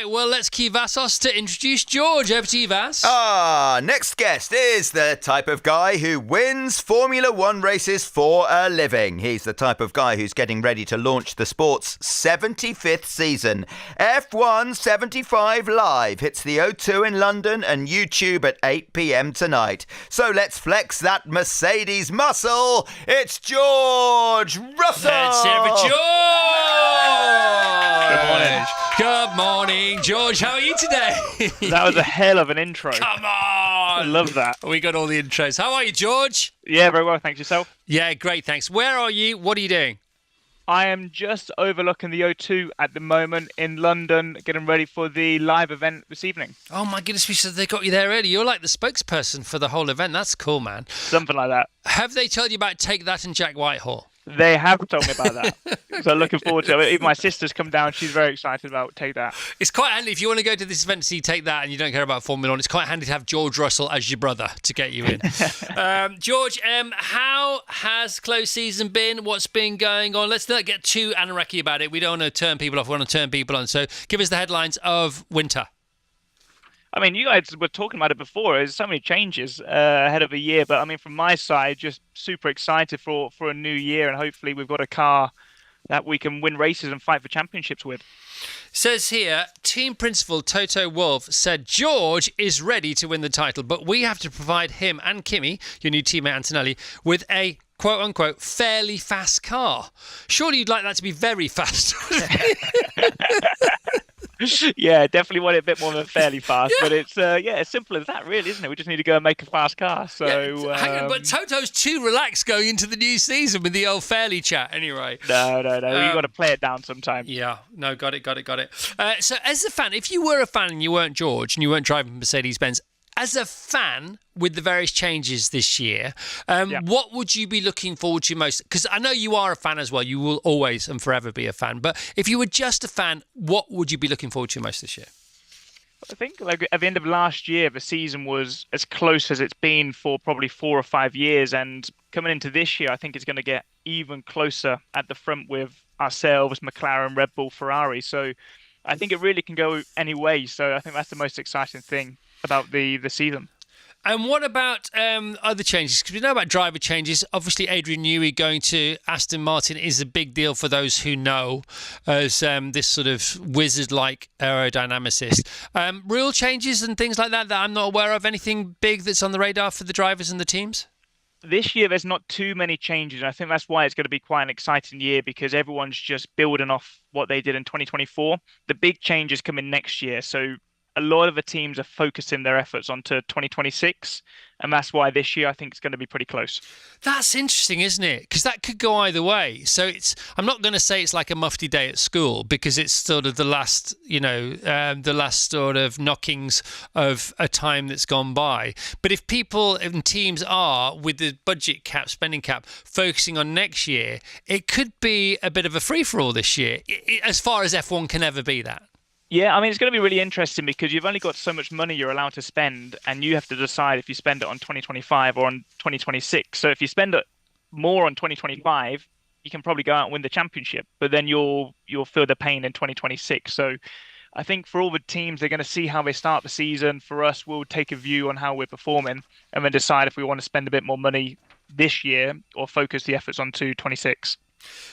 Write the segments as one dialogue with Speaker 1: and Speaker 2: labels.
Speaker 1: right, well, let's cue Vassos to introduce George. Over to you, Vas.
Speaker 2: Next guest is the type of guy who wins Formula One races for a living. He's the type of guy who's getting ready to launch the sport's 75th season. F1 75 Live hits the O2 in London and YouTube at 8 p.m. tonight. So let's flex that Mercedes muscle. It's George Russell.
Speaker 1: Let's hear it for George.
Speaker 3: Good morning.
Speaker 1: Good morning, George. How are you today?
Speaker 3: That was a hell of an intro.
Speaker 1: Come on.
Speaker 3: I love that.
Speaker 1: We got all the intros. How are you, George?
Speaker 3: Yeah, very well. Thanks yourself.
Speaker 1: Yeah, great. Thanks. Where are you? What are you doing?
Speaker 3: I am just overlooking the O2 at the moment in London, getting ready for the live event this evening.
Speaker 1: Oh, my goodness. We said they got you there early. You're like the spokesperson for the whole event. That's cool, man.
Speaker 3: Something like that.
Speaker 1: Have they told you about Take That and Jack Whitehall?
Speaker 3: They have told me about that. So looking forward to it. Even my sister's come down. She's very excited about Take That.
Speaker 1: It's quite handy if you want to go to this event to see Take That and you don't care about Formula One. It's quite handy to have George Russell as your brother to get you in. George, how has close season been? What's been going on? Let's not get too anorecky about it. We don't want to turn people off. We want to turn people on. So give us the headlines of winter.
Speaker 3: I mean, you guys were talking about it before. There's so many changes ahead of a year. But, I mean, from my side, just super excited for a new year. And hopefully we've got a car that we can win races and fight for championships with.
Speaker 1: Says here, team principal Toto Wolff said George is ready to win the title, but we have to provide him and Kimi, your new teammate Antonelli, with a quote-unquote fairly fast car. Surely you'd like that to be very fast.
Speaker 3: Yeah, definitely want it a bit more than fairly fast, but it's as simple as that, really, isn't it? We just need to go and make a fast car. So,
Speaker 1: hang on, but Toto's too relaxed going into the new season with the old fairly chat. Anyway,
Speaker 3: no, you got to play it down sometime.
Speaker 1: Yeah, no, got it. So, as a fan, if you were a fan and you weren't George and you weren't driving Mercedes-Benz, as a fan with the various changes this year, what would you be looking forward to most? Because I know you are a fan as well. You will always and forever be a fan. But if you were just a fan, what would you be looking forward to most this year?
Speaker 3: I think like at the end of last year, the season was as close as it's been for probably 4 or 5 years. And coming into this year, I think it's going to get even closer at the front with ourselves, McLaren, Red Bull, Ferrari. So I think it really can go any way. So I think that's the most exciting thing about the season.
Speaker 1: And what about other changes? Because we know about driver changes. Obviously, Adrian Newey going to Aston Martin is a big deal for those who know, as this sort of wizard-like aerodynamicist. Rule changes and things like that I'm not aware of. Anything big that's on the radar for the drivers and the teams?
Speaker 3: This year, there's not too many changes. I think that's why it's going to be quite an exciting year, because everyone's just building off what they did in 2024. The big changes come in next year. So a lot of the teams are focusing their efforts onto 2026, and that's why this year I think it's going to be pretty close.
Speaker 1: That's interesting, isn't it? Because that could go either way. So I'm not going to say it's like a mufti day at school, because it's sort of the last sort of knockings of a time that's gone by. But if people and teams are, with the budget cap, spending cap, focusing on next year, it could be a bit of a free-for-all this year, as far as F1 can ever be that.
Speaker 3: Yeah, I mean, it's going to be really interesting because you've only got so much money you're allowed to spend, and you have to decide if you spend it on 2025 or on 2026. So if you spend it more on 2025, you can probably go out and win the championship, but then you'll feel the pain in 2026. So I think for all the teams, they're going to see how they start the season. For us, we'll take a view on how we're performing and then decide if we want to spend a bit more money this year or focus the efforts onto 26.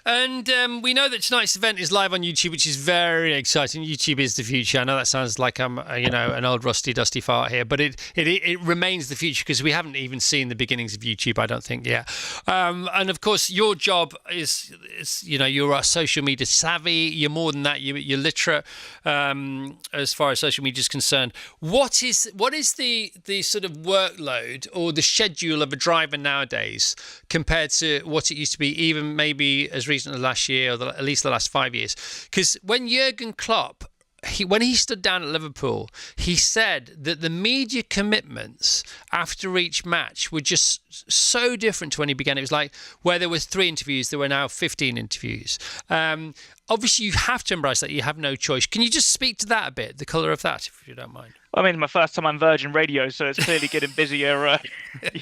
Speaker 1: And we know that tonight's event is live on YouTube, which is very exciting. YouTube is the future. I know that sounds like I'm, an old rusty, dusty fart here, but it remains the future, because we haven't even seen the beginnings of YouTube, I don't think, yet. And of course, your job is you're a social media savvy. You're more than that. You're literate as far as social media is concerned. What is the sort of workload or the schedule of a driver nowadays compared to what it used to be, even maybe as recent as last year, or at least the last 5 years? Because when Jurgen Klopp, when he stood down at Liverpool, he said that the media commitments after each match were just so different to when he began. It was like where there was 3 interviews, there were now 15 interviews. obviously you have to embrace that. You have no choice. Can you just speak to that a bit, the colour of that, if you don't mind?
Speaker 3: I mean, my first time on Virgin Radio, so it's clearly getting busier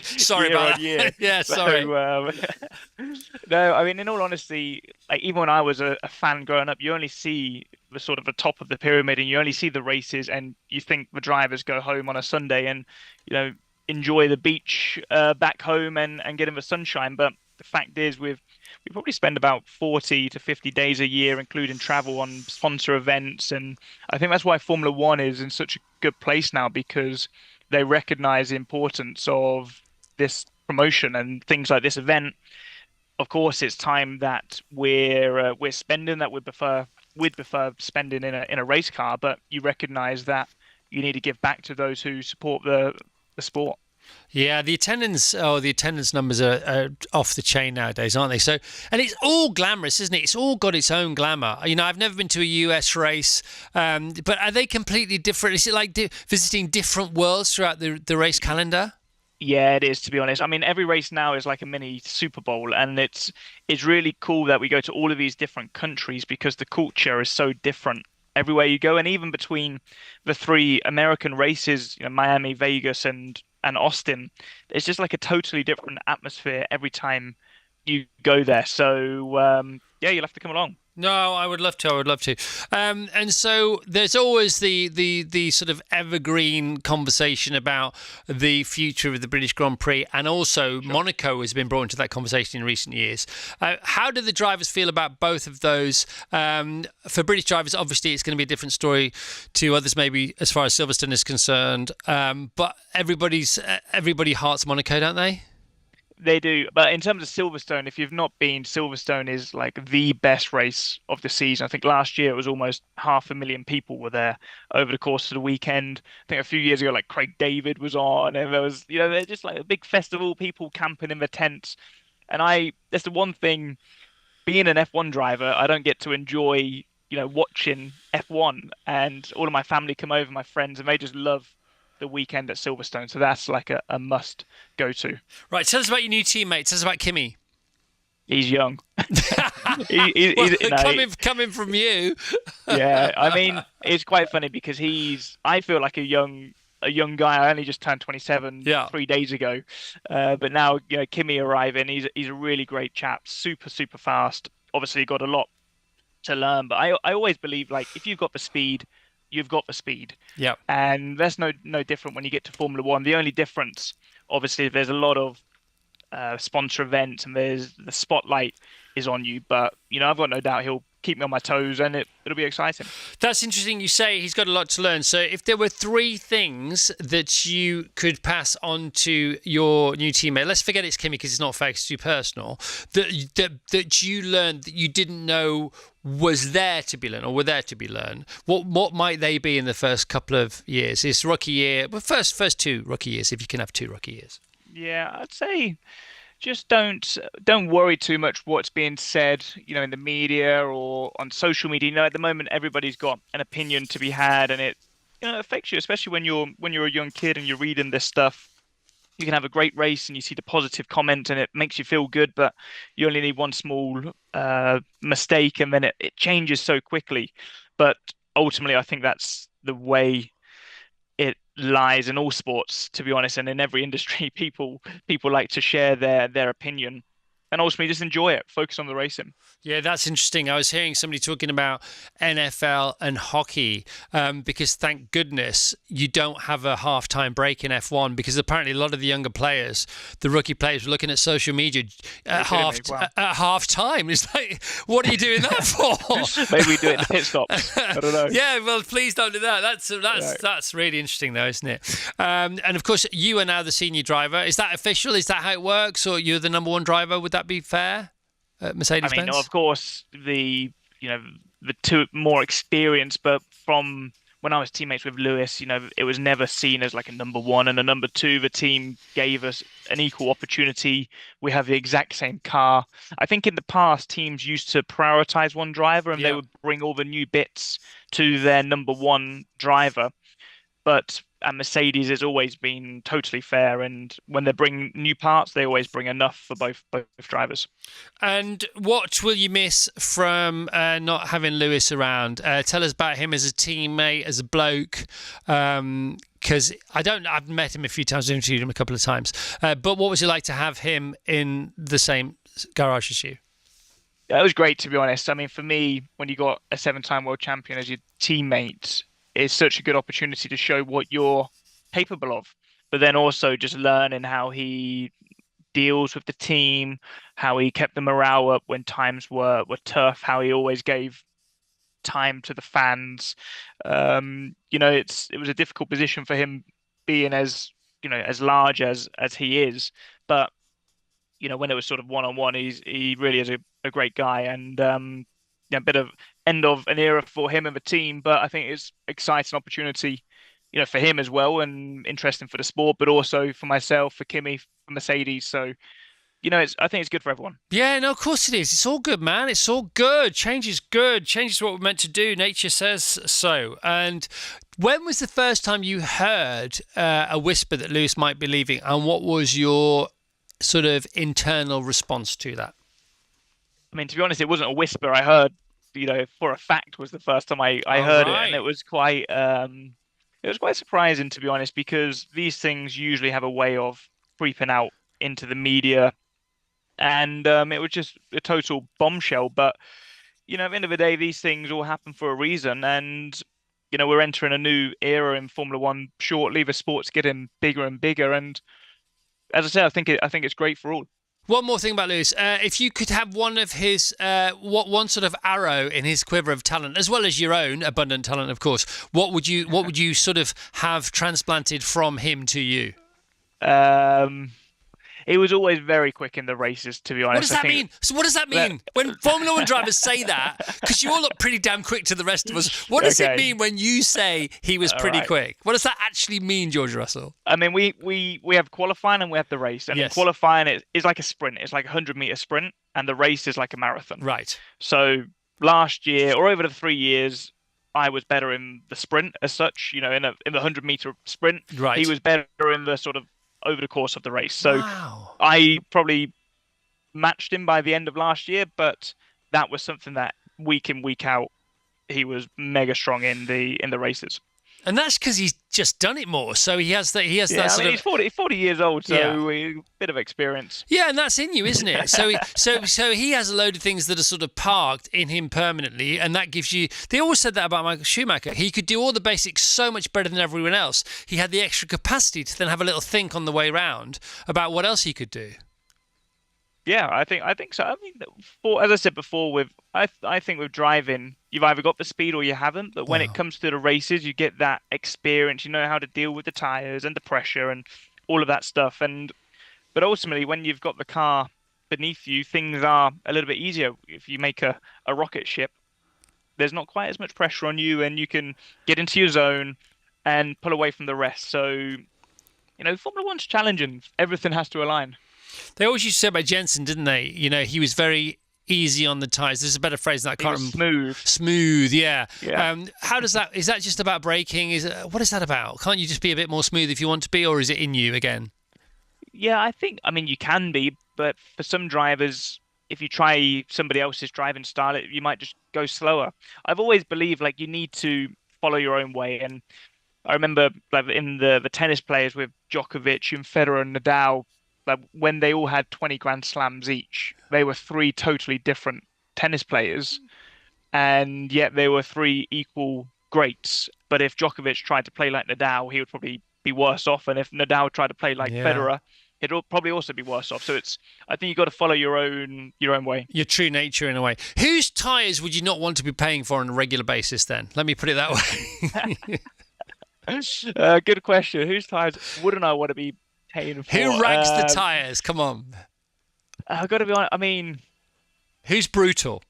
Speaker 1: Sorry
Speaker 3: year
Speaker 1: about
Speaker 3: on year.
Speaker 1: that. Yeah, sorry.
Speaker 3: So, no, I mean, in all honesty, like even when I was a fan growing up, you only see the sort of the top of the pyramid, and you only see the races, and you think the drivers go home on a Sunday and enjoy the beach back home and get in the sunshine. But the fact is, we probably spend about 40 to 50 days a year, including travel on sponsor events. And I think that's why Formula One is in such a good place now, because they recognize the importance of this promotion and things like this event. Of course, it's time that we're spending that we'd prefer spending in a race car, but you recognize that you need to give back to those who support the sport.
Speaker 1: Yeah, the attendance numbers are off the chain nowadays, aren't they? So, and it's all glamorous, isn't it? It's all got its own glamour. I've never been to a US race, but are they completely different? Is it like visiting different worlds throughout the race calendar?
Speaker 3: Yeah, it is, to be honest. I mean, every race now is like a mini Super Bowl, and it's really cool that we go to all of these different countries because the culture is so different everywhere you go, and even between the three American races, Miami, Vegas, and Austin, it's just like a totally different atmosphere every time you go there. So yeah, you'll have to come along.
Speaker 1: No, I would love to. I would love to. And so there's always the sort of evergreen conversation about the future of the British Grand Prix, and also sure. Monaco has been brought into that conversation in recent years. How do the drivers feel about both of those? For British drivers, obviously, it's going to be a different story to others, maybe as far as Silverstone is concerned. But everybody hearts Monaco, don't they?
Speaker 3: They do, but in terms of Silverstone, if you've not been, Silverstone is like the best race of the season. I think last year it was almost 500,000 people were there over the course of the weekend. I think a few years ago, like Craig David was on, and there was, they're just like a big festival, people camping in the tents. And that's the one thing, being an F1 driver, I don't get to enjoy, watching F1, and all of my family come over, my friends, and they just love the weekend at Silverstone, so that's like a must go to.
Speaker 1: Right, tell us about your new teammate. Tell us about Kimi.
Speaker 3: He's young.
Speaker 1: Coming from you.
Speaker 3: Yeah, I mean, it's quite funny because I feel like a young guy. I only just turned 27 3 days ago, but now Kimi arriving. He's a really great chap, super fast. Obviously, got a lot to learn, but I always believe, like, if you've got the speed, you've got the speed.
Speaker 1: Yeah.
Speaker 3: And that's no different when you get to Formula One. The only difference, obviously, there's a lot of sponsor events and there's the spotlight is on you. But, I've got no doubt he'll keep me on my toes, and it'll be exciting.
Speaker 1: That's interesting. You say he's got a lot to learn. So if there were three things that you could pass on to your new teammate, let's forget it's Kimi because it's not fair, it's too personal, that you learned that you didn't know was there to be learned or were there to be learned, what might they be in the first couple of years? It's rookie year, well, first 2 rookie years, if you can have 2 rookie years.
Speaker 3: Yeah, I'd say just don't worry too much what's being said, in the media or on social media. At the moment, everybody's got an opinion to be had, and it affects you, especially when you're a young kid and you're reading this stuff. You can have a great race and you see the positive comment and it makes you feel good, but you only need one small mistake and then it changes so quickly. But ultimately, I think that's the way it lies in all sports, to be honest, and in every industry. People like to share their opinion and ultimately just enjoy it, focus on the racing.
Speaker 1: Yeah, that's interesting. I was hearing somebody talking about NFL and hockey because thank goodness you don't have a halftime break in F1, because apparently a lot of the younger players, the rookie players, were looking at social media at half time. It's like, what are you doing that for?
Speaker 3: Maybe we do it in the pit stop. I don't know.
Speaker 1: Yeah, well, please don't do that. That's really interesting, though, isn't it? And of course, you are now the senior driver. Is that official? Is that how it works? Or you're the number 1 driver? Would that be fair? Mercedes-Benz?
Speaker 3: I mean, of course, the two more experienced, but from when I was teammates with Lewis, it was never seen as like a number 1 and a number 2. The team gave us an equal opportunity. We have the exact same car. I think in the past, teams used to prioritize one driver and they would bring all the new bits to their number 1 driver. But And Mercedes has always been totally fair, and when they bring new parts, they always bring enough for both drivers.
Speaker 1: And what will you miss from not having Lewis around? Tell us about him as a teammate, as a bloke. Because I've met him a few times, interviewed him a couple of times. But what was it like to have him in the same garage as you?
Speaker 3: Yeah, it was great, to be honest. I mean, for me, when you got a seven-time world champion as your teammate, it's such a good opportunity to show what you're capable of. But then also just learning how he deals with the team, how he kept the morale up when times were tough, how he always gave time to the fans. It was a difficult position for him being as large as he is, but when it was sort of one on one, he really is a great guy, and a bit of end of an era for him and the team. But I think it's exciting opportunity, for him as well, and interesting for the sport, but also for myself, for Kimi, for Mercedes. So I think it's good for everyone.
Speaker 1: Yeah, no, of course it is. It's all good, man. It's all good. Change is good. Change is what we're meant to do. Nature says so. And when was the first time you heard a whisper that Lewis might be leaving, and what was your sort of internal response to that?
Speaker 3: I mean, to be honest, it wasn't a whisper. I heard, for a fact was the first time I heard it, and it was quite surprising, to be honest, because these things usually have a way of creeping out into the media, and it was just a total bombshell. But at the end of the day, these things all happen for a reason, and we're entering a new era in Formula One shortly. The sport's getting bigger and bigger, and as I said, I think it's great for all.
Speaker 1: One more thing about Lewis. If you could have one of his, one sort of arrow in his quiver of talent, as well as your own abundant talent, of course, what would you sort of have transplanted from him to you?
Speaker 3: He was always very quick in the races, to be honest.
Speaker 1: What does that mean? So what does that mean? When Formula One drivers say that, because you all look pretty damn quick to the rest of us, what does it mean when you say he was pretty quick? What does that actually mean, George Russell?
Speaker 3: I mean, we have qualifying and we have the race. And
Speaker 1: yes.
Speaker 3: Qualifying is like a sprint. It's like a 100-meter sprint, and the race is like a marathon.
Speaker 1: Right.
Speaker 3: So last year, or over the 3 years, I was better in the sprint as such, in the 100-meter sprint.
Speaker 1: Right.
Speaker 3: He was better in the sort of over the course of the race. So
Speaker 1: wow.
Speaker 3: I probably matched him by the end of last year, but that was something that week in, week out, he was mega strong in the races.
Speaker 1: And that's because he's just done it more. So he has that. He's
Speaker 3: 40 years old, so a bit of experience.
Speaker 1: Yeah, and that's in you, isn't it? So he has a load of things that are sort of parked in him permanently, and that gives you. They always said that about Michael Schumacher. He could do all the basics so much better than everyone else. He had the extra capacity to then have a little think on the way round about what else he could do.
Speaker 3: Yeah, I think so. I mean, as I said before, I think with driving, you've either got the speed or you haven't. But when it comes to the races, you get that experience. You know how to deal with the tires and the pressure and all of that stuff. But ultimately, when you've got the car beneath you, things are a little bit easier. If you make a rocket ship, there's not quite as much pressure on you, and you can get into your zone and pull away from the rest. So, Formula One's challenging. Everything has to align.
Speaker 1: They always used to say about Jensen, didn't they? He was very easy on the tyres. There's a better phrase than that. I can't remember. Smooth, yeah. How does that? Is that just about braking? What is that about? Can't you just be a bit more smooth if you want to be, or is it in you again?
Speaker 3: Yeah, I mean, you can be, but for some drivers, if you try somebody else's driving style, you might just go slower. I've always believed you need to follow your own way, and I remember in the tennis players with Djokovic and Federer and Nadal. When they all had 20 Grand Slams each, they were three totally different tennis players, and yet they were three equal greats. But if Djokovic tried to play like Nadal, he would probably be worse off, and if Nadal tried to play like Federer, he'd probably also be worse off. So I think you've got to follow your own way. Your
Speaker 1: true nature, in a way. Whose tyres would you not want to be paying for on a regular basis? Then let me put it that
Speaker 3: way. Good question. Whose tyres wouldn't I want to be?
Speaker 1: Who rags the tyres? Come on.
Speaker 3: I've got to be honest. I mean,
Speaker 1: who's brutal?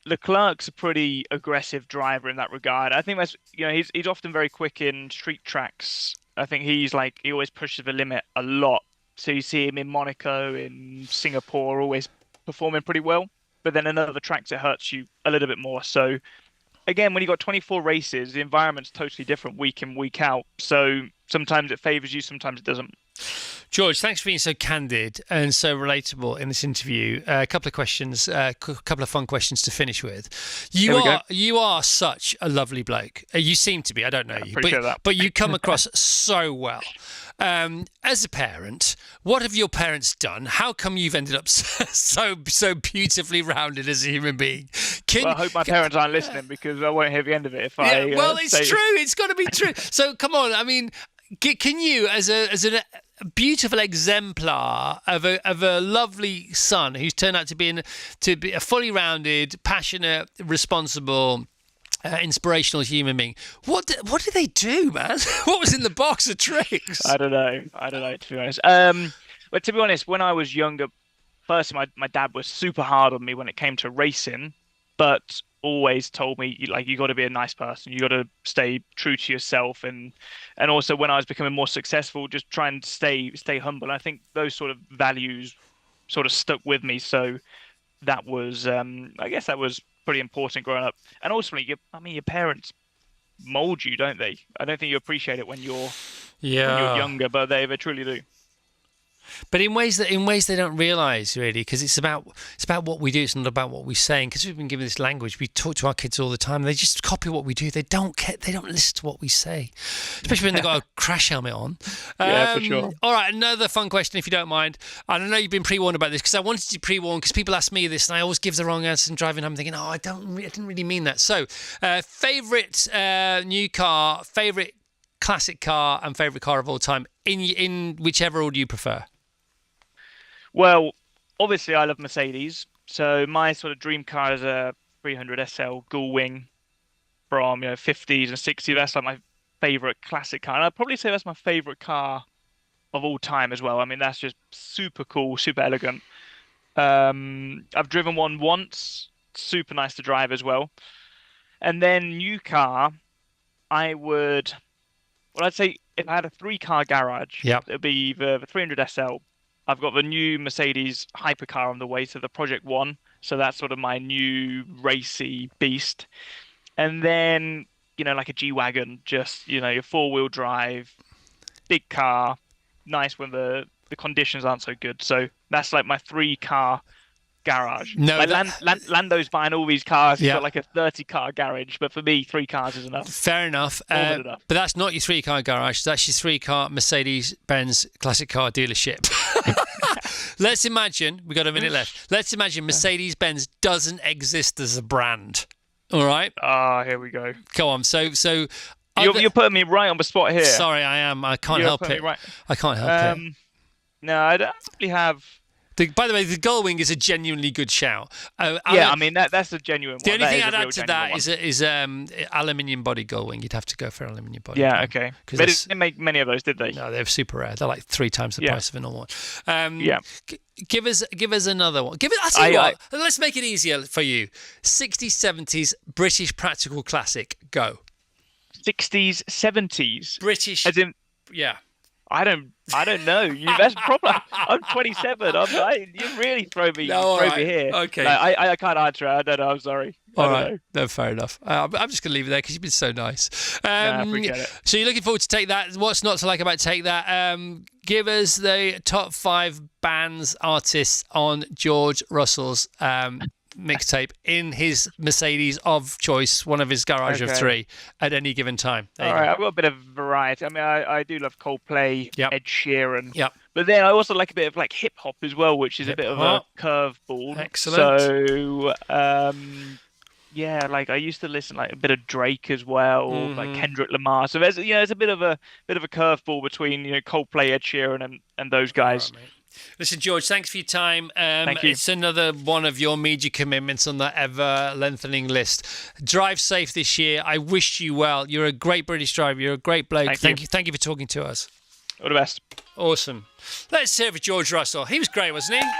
Speaker 3: Leclerc's a pretty aggressive driver in that regard. I think that's he's often very quick in street tracks. I think he always pushes the limit a lot. So you see him in Monaco, in Singapore, always performing pretty well. But then in other tracks, it hurts you a little bit more. So again, when you got 24 races, the environment's totally different week in, week out. So sometimes it favors you, sometimes it doesn't.
Speaker 1: George, thanks for being so candid and so relatable in this interview. A couple of questions, a couple of fun questions to finish with. You are such a lovely bloke. You seem to be. I don't know you, but you come across so well. As a parent, what have your parents done? How come you've ended up so beautifully rounded as a human being?
Speaker 3: I hope my parents aren't listening, because I won't hear the end of it if I.
Speaker 1: Well, it's true. It's got to be true. So come on. I mean, can you, as a beautiful exemplar of a lovely son who's turned out to be a fully rounded, passionate, responsible, inspirational human being. What did they do, man? What was in the box of tricks?
Speaker 3: I don't know, to be honest. But to be honest, when I was younger, first my dad was super hard on me when it came to racing, but always told me, like, you got to be a nice person, you got to stay true to yourself, and also when I was becoming more successful, just try and stay humble. And I think those sort of values sort of stuck with me. So that was, I guess that was pretty important growing up. And ultimately, your parents mold you, don't they? I don't think you appreciate it when you're younger, but they truly do.
Speaker 1: But in ways they don't realise, really, because it's about what we do. It's not about what we say. And because we've been given this language, we talk to our kids all the time. They just copy what we do. They don't listen to what we say, especially when they've got a crash helmet on.
Speaker 3: Yeah, for sure.
Speaker 1: All right, another fun question, if you don't mind. And I know you've been pre-warned about this, because I wanted to pre-warn, because people ask me this, and I always give the wrong answer and driving home thinking, I didn't really mean that. So, favourite new car, favourite classic car, and favourite car of all time, in whichever order you prefer.
Speaker 3: Well, obviously I love Mercedes. So my sort of dream car is a 300 SL gull wing from 50s and 60s. That's like my favorite classic car. And I'd probably say that's my favorite car of all time as well. I mean, that's just super cool, super elegant. I've driven one once, super nice to drive as well. And then new car, I'd say if I had a 3-car garage, it'd be the 300 SL. I've got the new Mercedes hypercar on the way, to the Project One. So that's sort of my new racy beast. And then, like a G-Wagon, just, your 4-wheel drive, big car, nice when the conditions aren't so good. So that's like my 3-car garage.
Speaker 1: No,
Speaker 3: Lando's buying all these cars. He's got like a 30-car garage, but for me, 3 cars is enough.
Speaker 1: Fair enough. But that's not your 3-car garage. That's your 3-car Mercedes-Benz classic car dealership. Let's imagine, we've got a minute left. Let's imagine Mercedes-Benz doesn't exist as a brand. All right?
Speaker 3: Here we go.
Speaker 1: Go on. So
Speaker 3: you're putting me right on the spot here.
Speaker 1: Sorry, I am. I can't help it.
Speaker 3: Right.
Speaker 1: I can't help it.
Speaker 3: No, I don't really have.
Speaker 1: By the way, the gullwing is a genuinely good shout.
Speaker 3: I mean that's a genuine one.
Speaker 1: The only thing I'd add to that is aluminium body gullwing. You'd have to go for aluminium body.
Speaker 3: Yeah, okay. They didn't make many of those, did they?
Speaker 1: No, they're super rare. They're like 3 times the price of a normal one. Give us another one. I'll tell you what. Let's make it easier for you. 60s, 70s British practical classic. Go.
Speaker 3: 60s, 70s
Speaker 1: British.
Speaker 3: As in,
Speaker 1: yeah.
Speaker 3: I don't know. That's proper. I'm 27. You really throw me here.
Speaker 1: Okay.
Speaker 3: No, I can't answer it. I don't know. I'm sorry.
Speaker 1: All right. No, fair enough. I'm just going to leave it there because you've been so nice.
Speaker 3: I appreciate it.
Speaker 1: So you're looking forward to Take That. What's not to like about Take That? Give us the top 5 bands, artists on George Russell's mixtape in his Mercedes of choice, one of his garage of 3 at any given time.
Speaker 3: All right, I've got a bit of variety. I mean, I do love Coldplay, Ed Sheeran.
Speaker 1: Yep.
Speaker 3: But then I also like a bit of like hip hop as well, which is a bit of a curveball.
Speaker 1: Excellent.
Speaker 3: So, like I used to listen like a bit of Drake as well, like Kendrick Lamar. So there's a bit of a curveball between Coldplay, Ed Sheeran, and those guys.
Speaker 1: All right, mate. Listen, George, thanks for your time.
Speaker 3: Thank you.
Speaker 1: It's another one of your media commitments on that ever-lengthening list. Drive safe this year. I wish you well. You're a great British driver. You're a great bloke. Thank you for talking to us.
Speaker 3: All the best.
Speaker 1: Awesome. Let's hear it for George Russell. He was great, wasn't he?